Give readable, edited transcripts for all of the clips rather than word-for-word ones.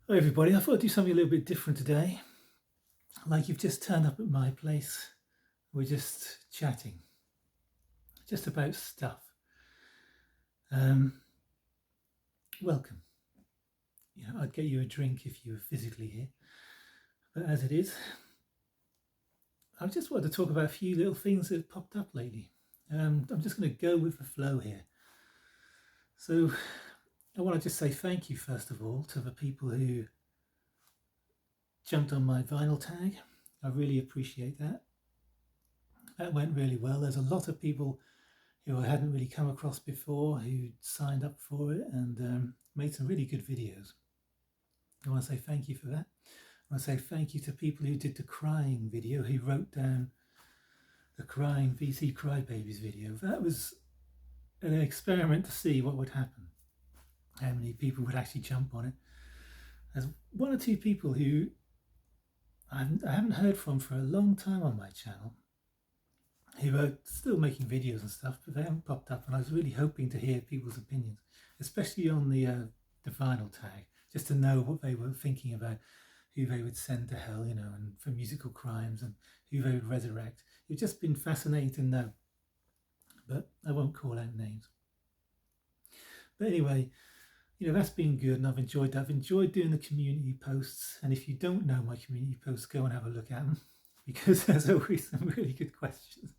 Hi everybody, I thought I'd do something a little bit different today. Like you've just turned up at my place, we're just chatting, just about stuff. Um, Welcome. I'd get you a drink if you were physically here, but as it is, I just wanted to talk about a few little things that have popped up lately. I'm just going to go with the flow here. So I want to just say thank you first of all to the people who jumped on my vinyl tag. I really appreciate that. That went really well. There's a lot of people who I hadn't really come across before who signed up for it and made some really good videos. I want to say thank you for that. I want to say thank you to people who did the crying video, who wrote down the crying VC Crybabies video. That was an experiment to see what would happen, how many people would actually jump on it. There's one or two people who I haven't heard from for a long time on my channel, who are still making videos and stuff, but they haven't popped up, and I was really hoping to hear people's opinions, especially on the vinyl tag, just to know what they were thinking about who they would send to hell, and for musical crimes, and who they would resurrect. It's just been fascinating to know, but I won't call out names. But anyway, that's been good, and I've enjoyed that. I've enjoyed doing the community posts, and if you don't know my community posts, go and have a look at them, because there's always some really good questions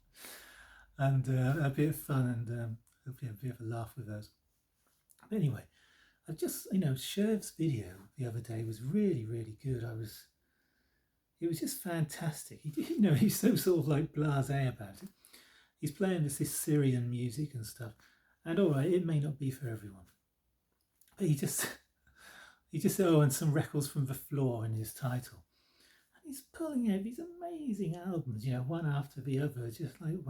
and a bit of fun, and hopefully a bit of a laugh with those. But anyway, I just, Sherv's video the other day was really, really good. It was just fantastic. He's so sort of like blasé about it. He's playing this Syrian music and stuff, and all right, it may not be for everyone, but he just said, and some records from the floor in his title. And he's pulling out these amazing albums, one after the other, just like,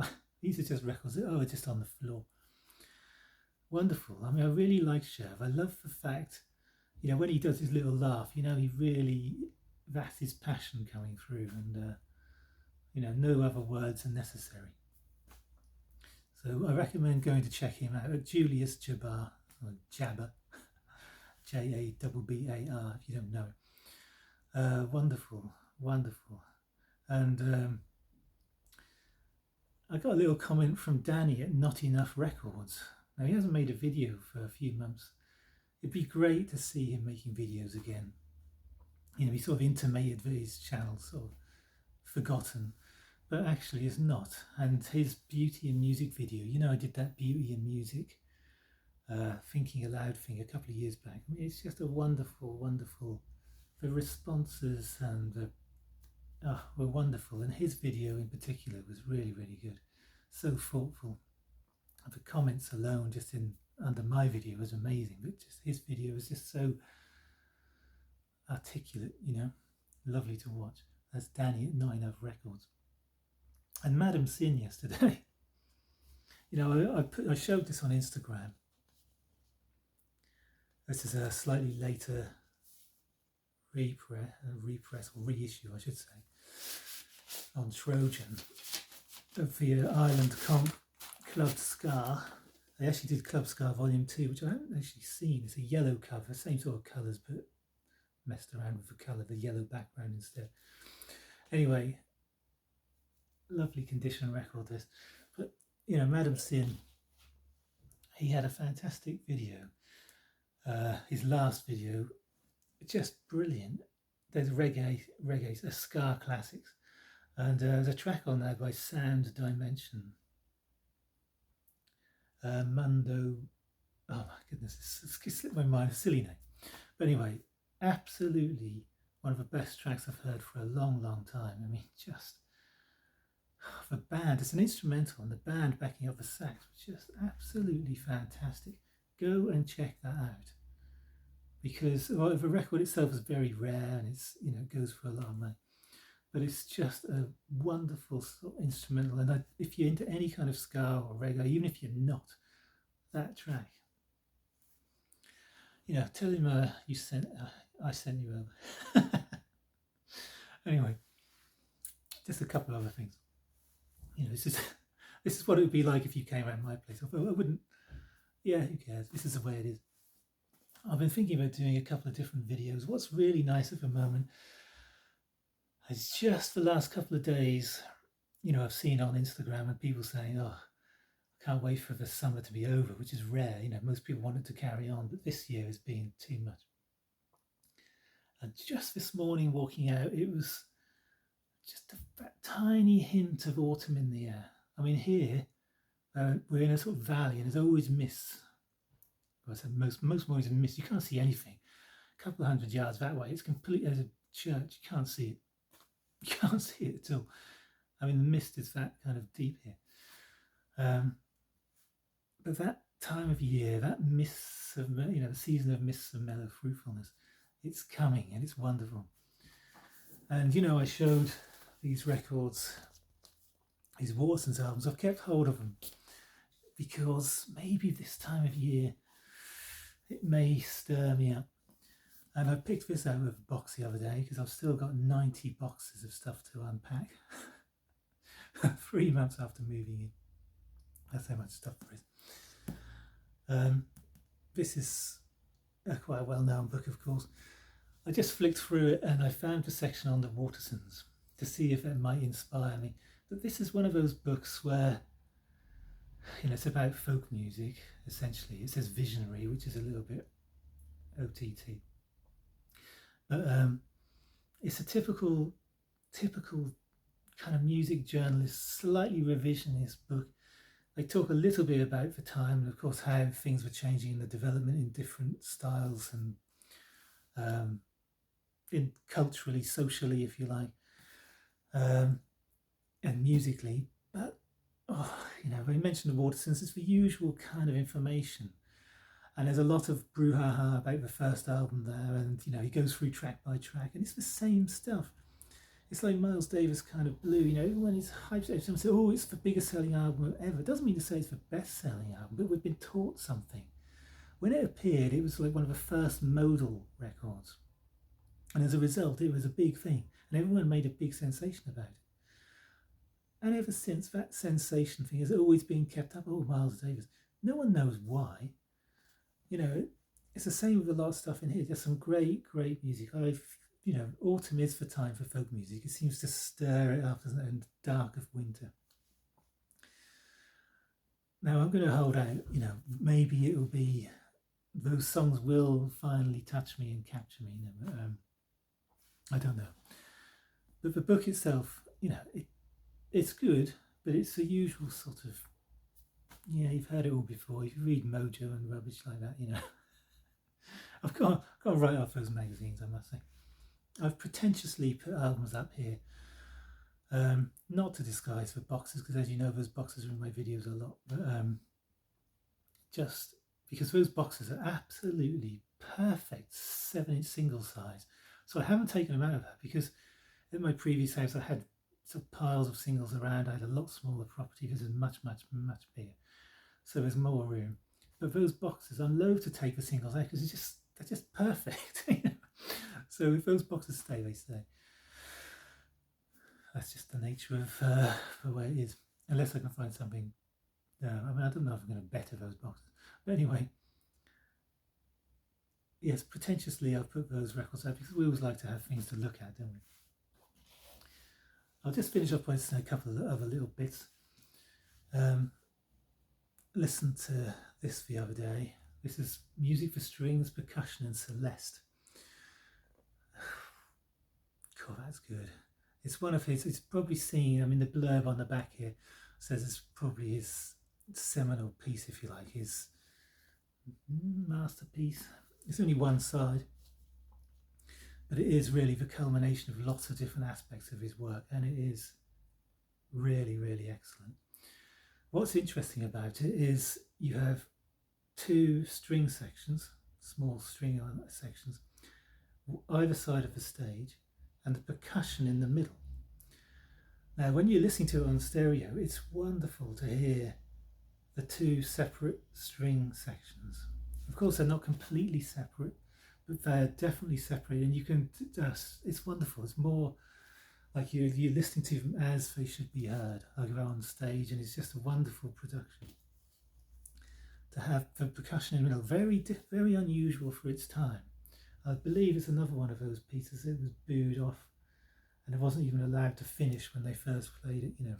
these are just records that are just on the floor. Wonderful. I mean, I really like Sherv. I love the fact, when he does his little laugh, he really, that's his passion coming through, and, no other words are necessary. So I recommend going to check him out at Julius Jabbar, or Jabber, Jabbar, if you don't know it. Wonderful, wonderful. And I got a little comment from Danny at Not Enough Records. Now, he hasn't made a video for a few months. It'd be great to see him making videos again. He sort of intimated that his channel's sort of forgotten, but actually it's not. And his Beauty and Music video, I did that Beauty and Music Thinking Aloud thing a couple of years back. I mean, it's just a wonderful, wonderful, the responses and were wonderful. And his video in particular was really, really good. So thoughtful. The comments alone just under my video was amazing, but just his video was just so articulate, lovely to watch. That's Danny at Not Enough Records. And Madam Sin yesterday, I showed this on Instagram. This is a slightly later repress or reissue, I should say, on Trojan of the Ireland comp Club Scar. They actually did Club Scar Volume 2, which I haven't actually seen. It's a yellow cover, same sort of colours, but messed around with the colour, the yellow background instead. Anyway, lovely condition record this. But, Madam Sin, he had a fantastic video. His last video, just brilliant. There's reggae, ska classics. And there's a track on there by Sound Dimension. Mundo, oh my goodness, it's slipped my mind, a silly name. But anyway, absolutely one of the best tracks I've heard for a long, long time. I mean, just the band, it's an instrumental, and the band backing up the sax was just absolutely fantastic. Go and check that out, because the record itself is very rare, and it's goes for a lot of money. But it's just a wonderful sort of instrumental, and if you're into any kind of ska or reggae, even if you're not, that track, tell him I sent you over. Anyway, just a couple other things. This is what it would be like if you came around my place. I wouldn't. Yeah, who cares? This is the way it is. I've been thinking about doing a couple of different videos. What's really nice at the moment is just the last couple of days, I've seen on Instagram and people saying, oh, I can't wait for the summer to be over, which is rare. Most people want it to carry on, but this year has been too much. And just this morning walking out, it was just that tiny hint of autumn in the air. I mean, here, we're in a sort of valley and there's always mist. Well, I said most mornings in mist. You can't see anything. A couple of 100 yards that way, it's completely, as a church, you can't see it. You can't see it at all. I mean, the mist is that kind of deep here. But that time of year, that mist of, the season of mists of mellow fruitfulness, it's coming and it's wonderful. And, I showed these records, these Waterson's albums. I've kept hold of them because maybe this time of year it may stir me up. And I picked this out of a box the other day because I've still got 90 boxes of stuff to unpack. 3 months after moving in. That's how much stuff there is. This is a quite well-known book, of course. I just flicked through it and I found a section on the Watersons to see if it might inspire me. But this is one of those books where, it's about folk music, essentially. It says visionary, which is a little bit OTT. But it's a typical kind of music journalist, slightly revisionist book. They talk a little bit about the time and, of course, how things were changing in the development in different styles and in culturally, socially, if you like, and musically. But, when you mention the Watersons, it's the usual kind of information. And there's a lot of brouhaha about the first album there, and, he goes through track by track, and it's the same stuff. It's like Miles Davis' kind of Blue, when he's hyped up, someone says, oh, it's the biggest selling album ever. It doesn't mean to say it's the best selling album, but we've been taught something. When it appeared, it was like one of the first modal records. And as a result, it was a big thing. And everyone made a big sensation about it. And ever since, that sensation thing has always been kept up. Oh, Miles Davis. No one knows why. It's the same with a lot of stuff in here. There's some great music. Autumn is the time for folk music. It seems to stir it up, doesn't it, in the dark of winter. Now, I'm going to hold out, maybe it will be, those songs will finally touch me and capture me, I don't know. But the book itself, it's good, but it's the usual sort of, you've heard it all before. If you read Mojo and rubbish like that, I've got right off those magazines, I must say. I've pretentiously put albums up here, not to disguise the boxes, because as you know, those boxes are in my videos a lot, but just because those boxes are absolutely perfect 7-inch single size. So I haven't taken them out of that because in my previous house I had sort of piles of singles around. I had a lot smaller property. This is much bigger, so there's more room. But those boxes, I'm loath to take the singles out because they're just perfect. So if those boxes stay, they stay. That's just the nature of the way it is. Unless I can find something. I don't know if I'm going to better those boxes. But anyway, yes, pretentiously I've put those records out because we always like to have things to look at, don't we? I'll just finish off by saying a couple of other little bits. Listened to this the other day. This is music for strings, percussion and celeste. God, that's good. It's one of his, it's probably seen, the blurb on the back here says it's probably his seminal piece, if you like, his masterpiece. It's only one side, but it is really the culmination of lots of different aspects of his work, and it is really excellent. What's interesting about it is you have 2 string sections, small string sections, either side of the stage, and the percussion in the middle. Now, when you're listening to it on stereo, it's wonderful to hear the 2 separate string sections. Of course, they're not completely separate, but they're definitely separated, and you can just, it's wonderful. It's more like you're listening to them as they should be heard, like they're on stage, and it's just a wonderful production. to have the percussion, very unusual for its time. I believe it's another one of those pieces that was booed off, and it wasn't even allowed to finish when they first played it, in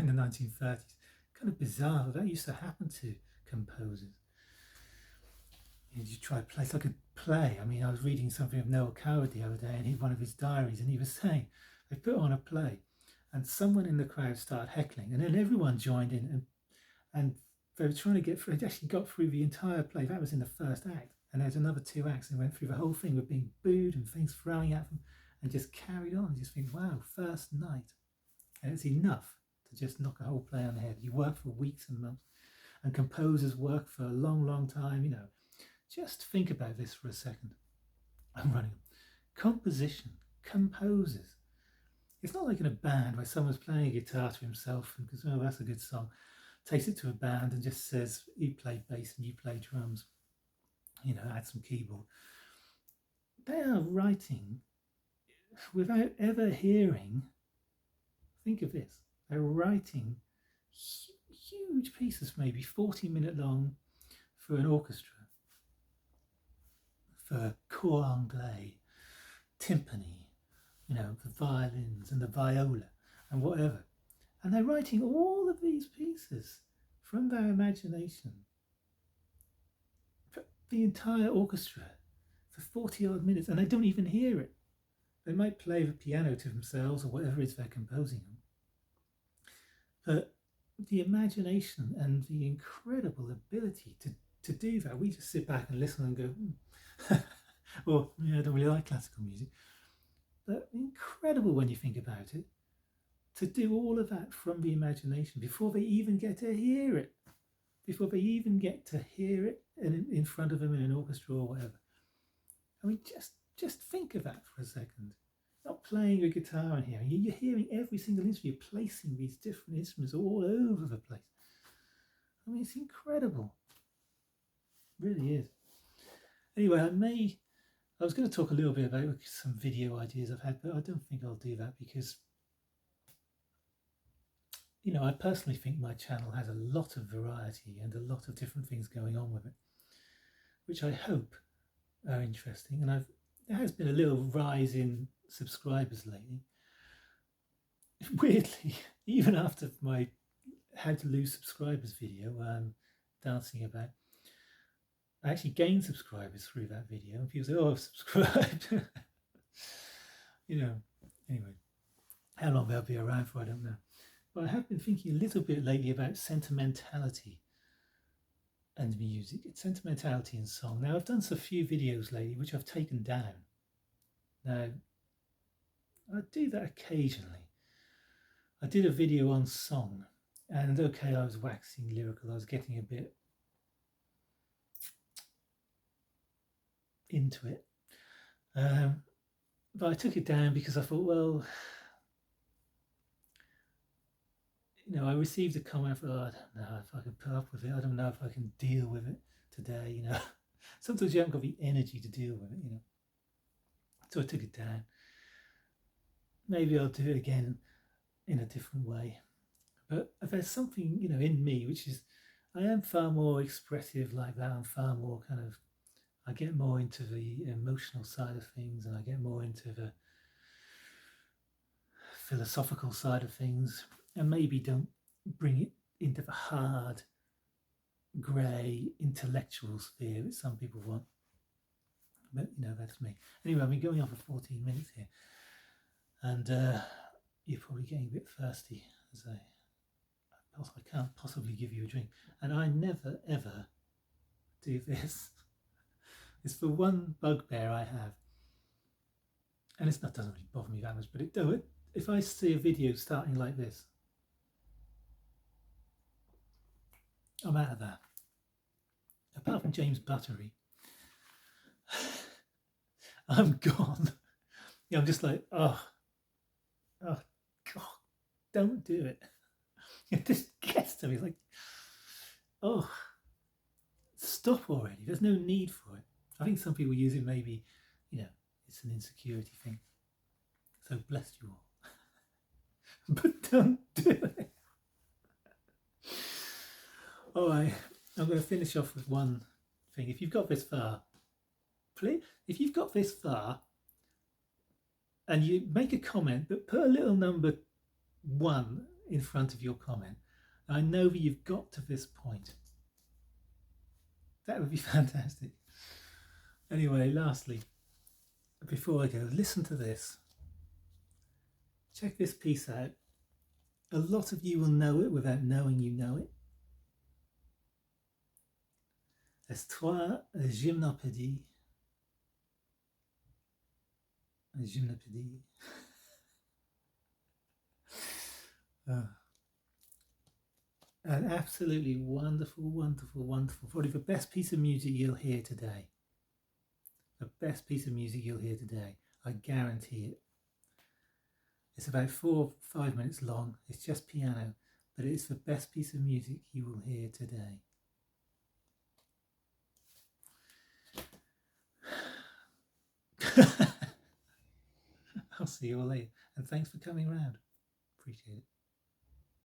the 1930s. Kind of bizarre. That used to happen to composers. You try to play, it's like a play. I mean, I was reading something of Noel Coward the other day, and one of his diaries, and he was saying they put on a play, and someone in the crowd started heckling, and then everyone joined in, and they were trying to get through. They actually got through the entire play. That was in the first act, and there's another 2 acts, and went through the whole thing with being booed and things throwing at them, and just carried on. You just think, wow, first night, and it's enough to just knock a whole play on the head. You work for weeks and months, and composers work for a long, long time. Just think about this for a second. I'm running. Composition, composers. It's not like in a band where someone's playing a guitar to himself and goes, oh, that's a good song. Takes it to a band and just says, you play bass and you play drums. Add some keyboard. They are writing without ever hearing. Think of this. They're writing huge pieces, maybe 40-minute long, for an orchestra, for cor anglais, timpani, the violins and the viola and whatever. And they're writing all of these pieces from their imagination for the entire orchestra for 40 odd minutes, and they don't even hear it. They might play the piano to themselves or whatever it is they're composing on. But the imagination and the incredible ability to do that, we just sit back and listen and go, well, I don't really like classical music. But incredible when you think about it, to do all of that from the imagination before they even get to hear it, in front of them in an orchestra or whatever. I mean, just think of that for a second. Not playing a guitar and hearing. You're hearing every single instrument. You're placing these different instruments all over the place. I mean, it's incredible. It really is. Anyway, I was going to talk a little bit about some video ideas I've had, but I don't think I'll do that because, I personally think my channel has a lot of variety and a lot of different things going on with it, which I hope are interesting. And there has been a little rise in subscribers lately. Weirdly, even after my How to Lose Subscribers video where I'm dancing about, I actually gained subscribers through that video, and people say, oh, I've subscribed. Anyway, how long they'll be around for, I don't know. But I have been thinking a little bit lately about sentimentality and music. It's sentimentality in song. Now, I've done a few videos lately which I've taken down. Now, I do that occasionally. I did a video on song, and okay, I was waxing lyrical. I was getting a bit into it. But I took it down because I thought, well, I received a comment, I don't know if I can put up with it. I don't know if I can deal with it today, Sometimes you haven't got the energy to deal with it, So I took it down. Maybe I'll do it again in a different way. But if there's something, in me, which is, I am far more expressive like that. I'm far more I get more into the emotional side of things, and I get more into the philosophical side of things, and maybe don't bring it into the hard, grey, intellectual sphere that some people want. But, that's me. Anyway, I've been going on for 14 minutes here, and you're probably getting a bit thirsty, as I can't possibly give you a drink. And I never, ever do this. It's the one bugbear I have. And it doesn't really bother me that much, but if I see a video starting like this, I'm out of that. Apart from James Buttery, I'm gone. I'm just like, oh God, don't do it. It just gets to me. It's like, oh, stop already. There's no need for it. I think some people use it, maybe, it's an insecurity thing. So bless you all. But don't do it. All right. I'm going to finish off with one thing. If you've got this far, please, if you've got this far and you make a comment, but put a little number 1 in front of your comment, I know that you've got to this point. That would be fantastic. Anyway, lastly, before I go, listen to this. Check this piece out. A lot of you will know it without knowing you know it. S3 gymnopédie. Gymnopédie. An absolutely wonderful, wonderful, wonderful, probably the best piece of music you'll hear today. The best piece of music you'll hear today. I guarantee it. It's about 4 or 5 minutes long. It's just piano, but it's the best piece of music you will hear today. I'll see you all later. And thanks for coming round. Appreciate it.